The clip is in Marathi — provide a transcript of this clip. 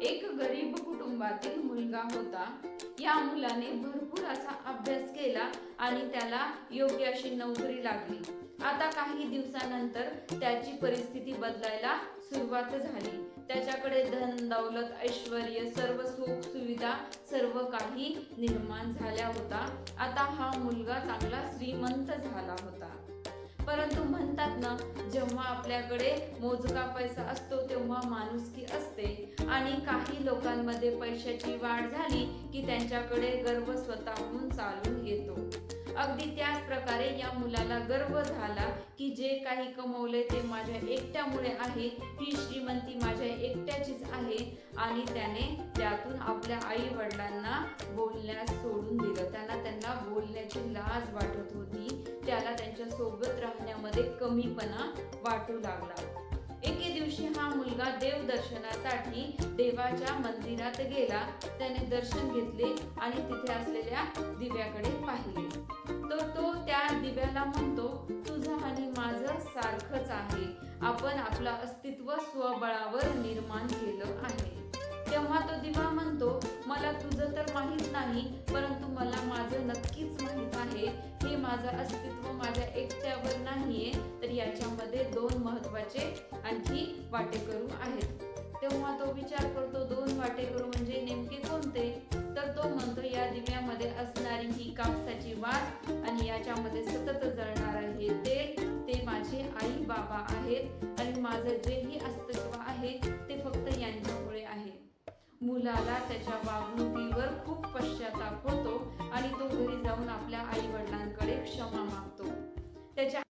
एक गरीब कुटुंबातील मुलगा होता. या मुलाने भरपूर असा अभ्यास केला आणि त्याला योग्य अशी नोकरी लागली. आता काही दिवसानंतर त्याची परिस्थिती बदलायला सुरुवात झाली. त्याच्याकडे धन दौलत ऐश्वर्य सर्व सुख सुविधा सर्व काही निर्माण झाल्या होता. आता हा मुलगा चांगला श्रीमंत झाला होता. परंतु म्हणतात ना, जेव्हा आपल्याकडे मोजका पैसा असतो तेव्हा माणुसकी असते आणि काही लोकांमध्ये पैशाची वाढ झाली की त्यांच्याकडे गर्व स्वतःहून चालून येतो. अगदी त्याच प्रकारे या मुलाला गर्व झाला की जे काही कमवले ते माझ्या एकट्यामुळे आहे, ही श्रीमंती माझ्या एकट्याचीच आहे. आणि त्याने त्यातून आपल्या आई वडिलांना बोलण्यास सोडून दिलं. त्यांना बोलण्याची लाज वाटत होती. त्याला त्यांच्या सोबत राहण्यामध्ये कमीपणा वाटू लागला. एके दिवशी हा मुलगा देव दर्शनासाठी देवाच्या मंदिरात गेला. त्याने दर्शन घेतले आणि तिथे असलेल्या दिव्याकडे पाहिले. तर तो त्या दिव्याला म्हणतो, तुझं आणि माझं सारखंच आहे. आपण आपलं अस्तित्व स्वबळावर निर्माण केलं आहे. तेव्हा तो दिवा म्हणतो, मला तुझं तर माहित नाही, परंतु मला माझं नक्कीच माहित आहे. हे माझं अस्तित्व माझ्या एकट्यावर नाहीये, तर याच्यामध्ये दोन महत्वाचे आणखी वाटेकरू आहेत. तेव्हा तो विचार करतो, दोन वाटेकरू म्हणजे नेमके कोणते? तर तो म्हणतो, या दिव्यामध्ये असणारी ही कापसाची वात आणि याच्यामध्ये सतत जळणार आहे ते माझे आई बाबा आहेत आणि माझं जेही अस्तित्व आहे ते फक्त यांच्यामुळे आहे. मुलाला त्याच्या वागणुकीवर खूप पश्चाताप होतो आणि तो घरी जाऊन आपल्या आई वडिलांकडे क्षमा मागतो. त्याच्या